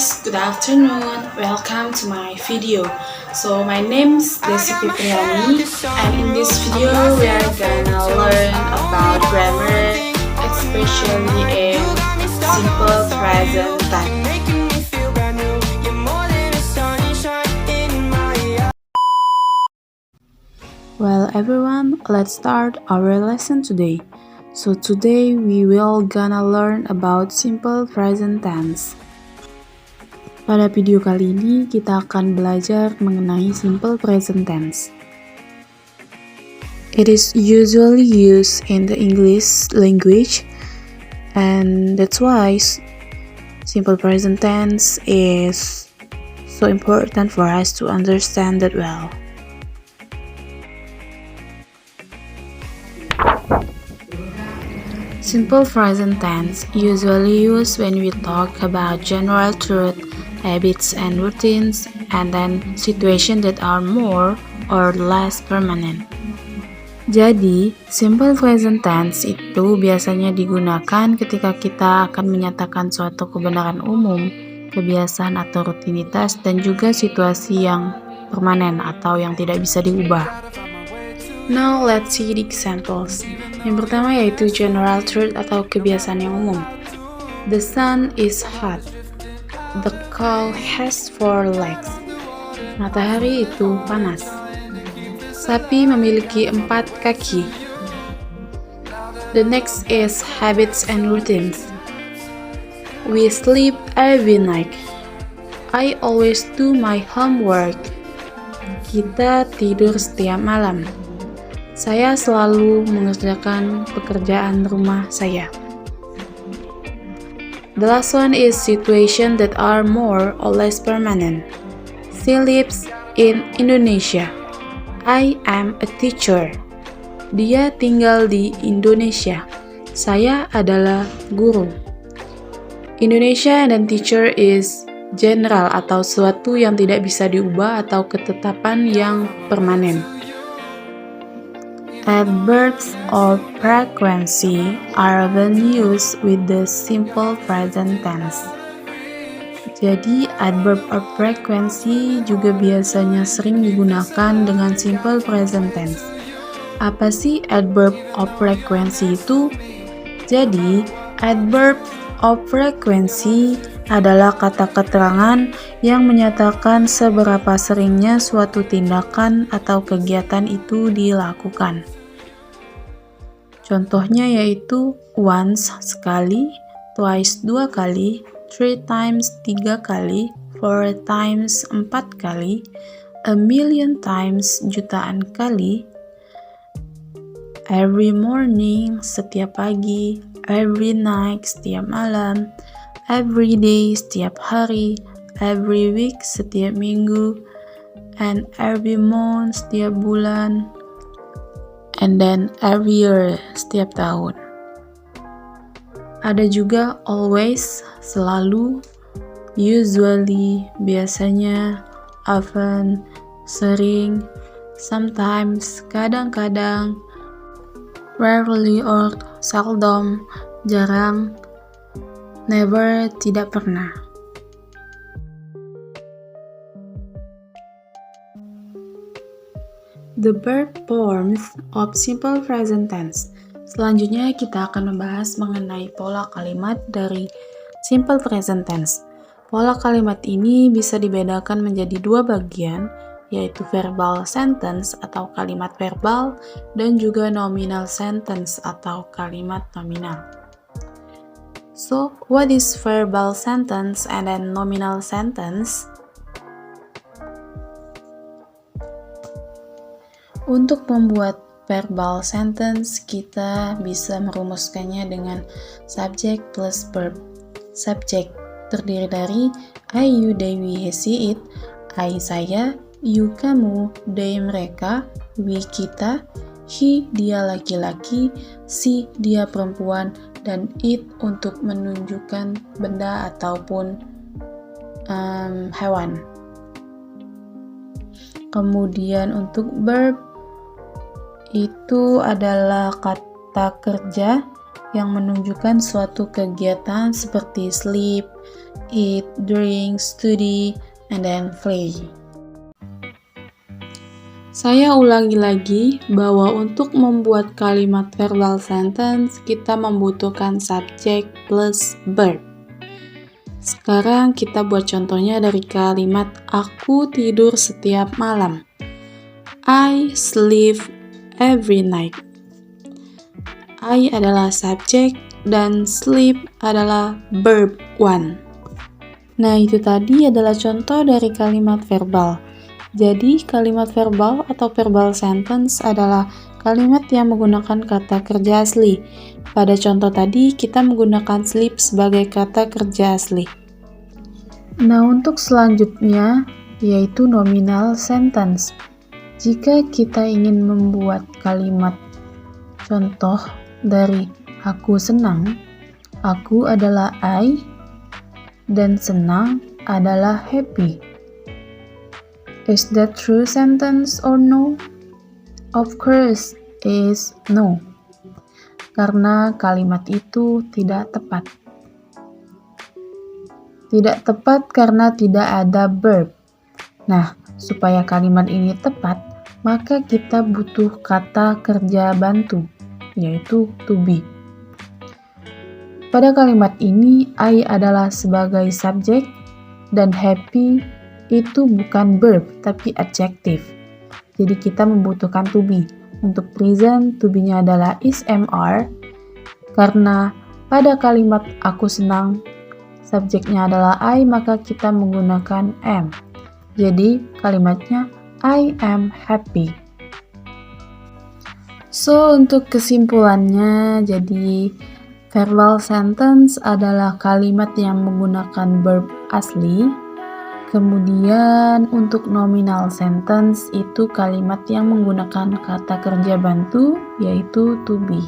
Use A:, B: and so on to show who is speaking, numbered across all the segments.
A: guys, good afternoon. Welcome to my video. So my name's Desi Fitriani, and in this video we are gonna learn about grammar, especially in simple present tense. Well everyone, let's start our lesson today. So today we will gonna learn about simple present tense. Pada video kali ini kita akan belajar mengenai simple present tense. It is usually used in the English language, and that's why simple present tense is so important for us to understand that well. Simple present tense usually used when we talk about general truth, habits and routines, and then situations that are more or less permanent. Jadi, simple present tense itu biasanya digunakan ketika kita akan menyatakan suatu kebenaran umum, kebiasaan atau rutinitas, dan juga situasi yang permanen atau yang tidak bisa diubah. Now let's see the examples. Yang pertama yaitu general truth atau kebiasaan yang umum. The sun is hot. The cow has 4 legs. Matahari itu panas. Sapi memiliki 4 kaki. The next is habits and routines. We sleep every night. I always do my homework. Kita tidur setiap malam. Saya selalu mengerjakan pekerjaan rumah saya. The last one is situations that are more or less permanent. She lives in Indonesia. I am a teacher. Dia tinggal di Indonesia. Saya adalah guru. Indonesia dan teacher is general atau sesuatu yang tidak bisa diubah atau ketetapan yang permanen. Adverbs of frequency are often used with the simple present tense. Jadi, adverb of frequency juga biasanya sering digunakan dengan simple present tense. Apa sih adverb of frequency itu? Jadi, adverb of frequency adalah kata keterangan yang menyatakan seberapa seringnya suatu tindakan atau kegiatan itu dilakukan. Contohnya yaitu once sekali, twice 2 kali, 3 times 3 kali, 4 times 4 kali, a million times jutaan kali, every morning setiap pagi, every night setiap malam, every day setiap hari, every week setiap minggu, and every month setiap bulan, and then every year setiap tahun. Ada juga always, selalu, usually, biasanya, often, sering, sometimes, kadang-kadang, rarely or seldom, jarang, never, tidak pernah. The verb forms of simple present tense. Selanjutnya kita akan membahas mengenai pola kalimat dari simple present tense. Pola kalimat ini bisa dibedakan menjadi 2 bagian, yaitu verbal sentence atau kalimat verbal dan juga nominal sentence atau kalimat nominal. So, what is verbal sentence and then nominal sentence? Untuk membuat verbal sentence, kita bisa merumuskannya dengan subject plus verb. Subject terdiri dari I, you, they, we, he, she, it. I, saya, you, kamu, they, mereka, we, kita, he, dia, laki-laki, she, dia, perempuan, dan it untuk menunjukkan benda ataupun hewan. Kemudian untuk verb itu adalah kata kerja yang menunjukkan suatu kegiatan seperti sleep, eat, drink, study, and then play. Saya ulangi lagi bahwa untuk membuat kalimat verbal sentence, kita membutuhkan subject plus verb. Sekarang kita buat contohnya dari kalimat aku tidur setiap malam. I sleep every night. I adalah subjek dan sleep adalah verb one. Nah, itu tadi adalah contoh dari kalimat verbal. Jadi, kalimat verbal atau verbal sentence adalah kalimat yang menggunakan kata kerja asli. Pada contoh tadi, kita menggunakan sleep sebagai kata kerja asli. Nah, untuk selanjutnya, yaitu nominal sentence. Jika kita ingin membuat kalimat contoh dari aku senang, aku adalah I, dan senang adalah happy. Is that true sentence or no? Of course, is no. Karena kalimat itu tidak tepat. Tidak tepat karena tidak ada verb. Nah, supaya kalimat ini tepat, maka kita butuh kata kerja bantu, yaitu to be. Pada kalimat ini, I adalah sebagai subjek dan happy itu bukan verb, tapi adjective. Jadi kita membutuhkan to be. Untuk present, to be-nya adalah is MR. Karena pada kalimat aku senang, subjeknya adalah I, maka kita menggunakan am. Jadi kalimatnya I am happy. So, untuk kesimpulannya, jadi verbal sentence adalah kalimat yang menggunakan verb asli. Kemudian untuk nominal sentence itu kalimat yang menggunakan kata kerja bantu, yaitu to be.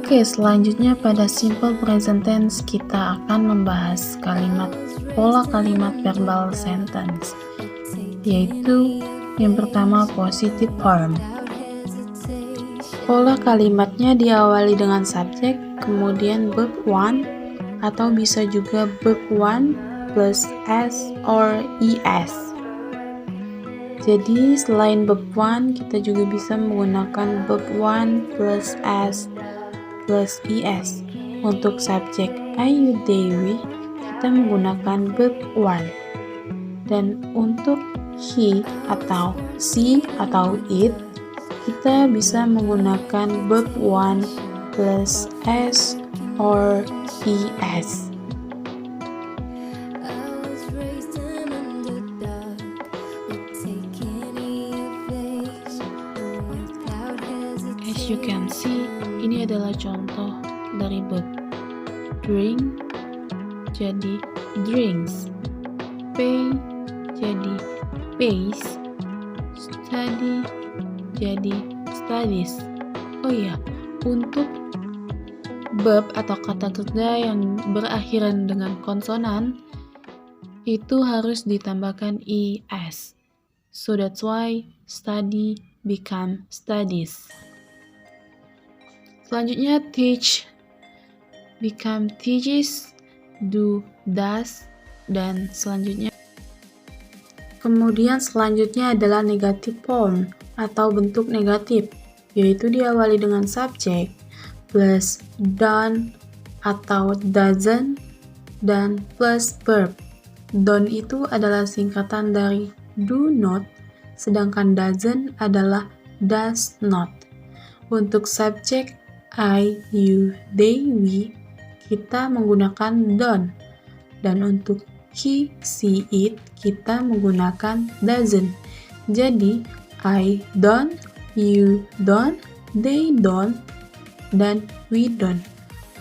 A: Oke, selanjutnya pada simple present tense kita akan membahas pola kalimat verbal sentence, yaitu yang pertama positive form. Pola kalimatnya diawali dengan subjek, kemudian verb one, atau bisa juga verb one plus s or es. Jadi selain verb one, kita juga bisa menggunakan verb one plus s plus es. Untuk subjek Ayu Dewi, kita menggunakan verb one. Dan untuk he atau she atau it, kita bisa menggunakan verb one plus s or es. As you can see, ini adalah contoh dari verb. Drink jadi drinks, pay jadi pays, study jadi studies. Oh iya, untuk verb atau kata kerja yang berakhiran dengan konsonan itu harus ditambahkan es. So that's why study become studies. Selanjutnya teach become teaches, do does, dan selanjutnya adalah negative form atau bentuk negatif, yaitu diawali dengan subjek plus done atau doesn't dan plus verb. Don't itu adalah singkatan dari do not, sedangkan doesn't adalah does not. Untuk subjek I, you, they, we, kita menggunakan don't. Dan untuk he, she, it, kita menggunakan doesn't. Jadi, I don't, you don't, they don't, dan we don't.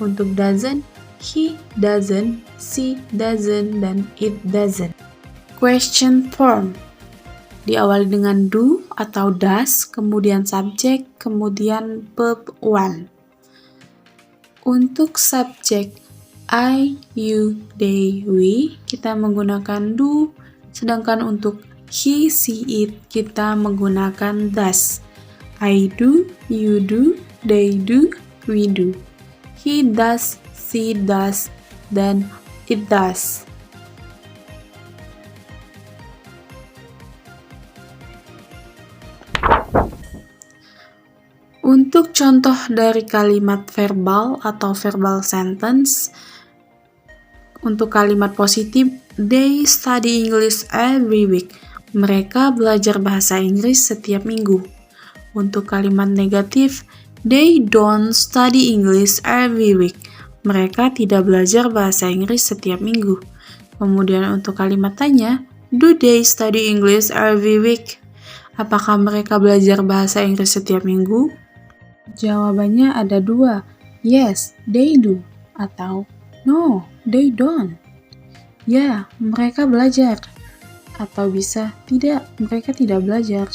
A: Untuk doesn't, he doesn't, she doesn't, dan it doesn't. Question form diawali dengan do atau does, kemudian subjek, kemudian verb one. Untuk subjek I, you, they, we, kita menggunakan do, sedangkan untuk he, she, it, kita menggunakan does. I do, you do, they do, we do. He does, she does, dan it does. Untuk contoh dari kalimat verbal atau verbal sentence, untuk kalimat positif, they study English every week. Mereka belajar bahasa Inggris setiap minggu. Untuk kalimat negatif, they don't study English every week. Mereka tidak belajar bahasa Inggris setiap minggu. Kemudian untuk kalimat tanya, do they study English every week? Apakah mereka belajar bahasa Inggris setiap minggu? Jawabannya ada dua, yes, they do, atau no, they don't. Ya, mereka belajar. Atau bisa, tidak, mereka tidak belajar.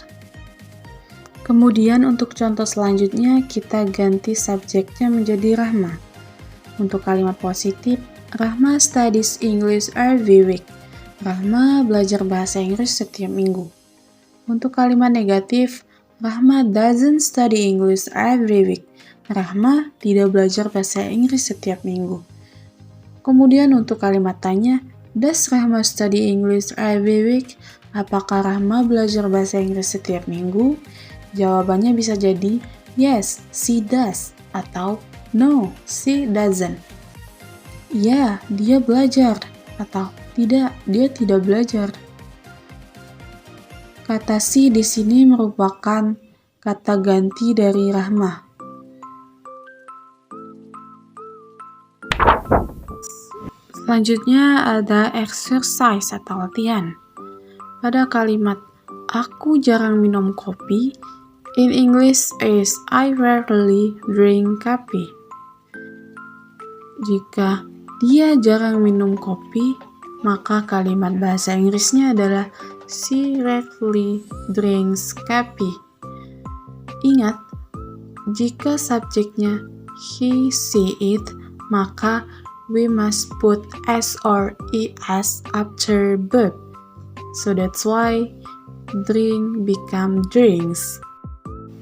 A: Kemudian untuk contoh selanjutnya, kita ganti subjeknya menjadi Rahma. Untuk kalimat positif, Rahma studies English every week. Rahma belajar bahasa Inggris setiap minggu. Untuk kalimat negatif, Rahma doesn't study English every week. Rahma tidak belajar bahasa Inggris setiap minggu. Kemudian untuk kalimat tanya, does Rahma study English every week? Apakah Rahma belajar bahasa Inggris setiap minggu? Jawabannya bisa jadi, yes, she does, atau no, she doesn't. Ya, dia belajar, atau tidak, dia tidak belajar. Kata si di sini merupakan kata ganti dari Rahma. Selanjutnya ada exercise atau latihan. Pada kalimat aku jarang minum kopi, in English is I rarely drink coffee. Jika dia jarang minum kopi, maka kalimat bahasa Inggrisnya adalah she rarely drinks coffee. Ingat, jika subjeknya he, she, it, maka we must put s or es after verb. So that's why drink become drinks.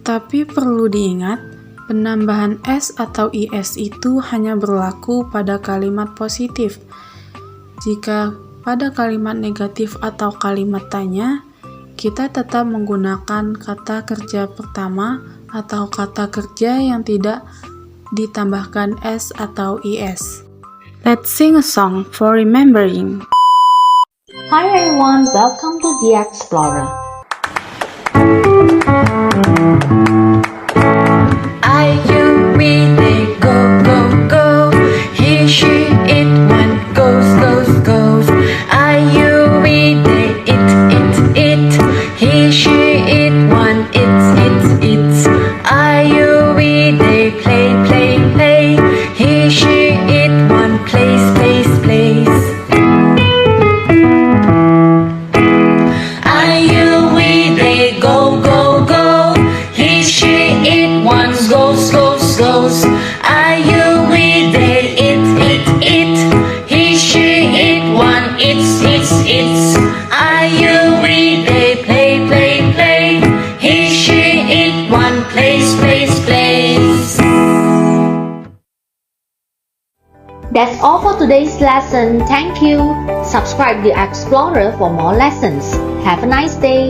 A: Tapi perlu diingat, penambahan s atau is itu hanya berlaku pada kalimat positif. Jika pada kalimat negatif atau kalimat tanya, kita tetap menggunakan kata kerja pertama atau kata kerja yang tidak ditambahkan s atau is. Let's sing a song for remembering.
B: Hi everyone, welcome to The Explorer.
C: I, you, we, they, go, go, go. He, she, it, one, goes, goes, goes. I, you, we, they, it, it. He, she, it, one, it's. I, you, we, they, play, play, play. He, she, it, one, plays, plays, plays. I, you, we, they, go, go, go. He, she, it, one, goes, goes, goes. I, you, we, they, it. He, she, it, one, it's. I, you, we, they, play, play, play. He, she, it, one, plays, plays, plays.
B: That's all for today's lesson. Thank you. Subscribe The Explorer for more lessons. Have a nice day.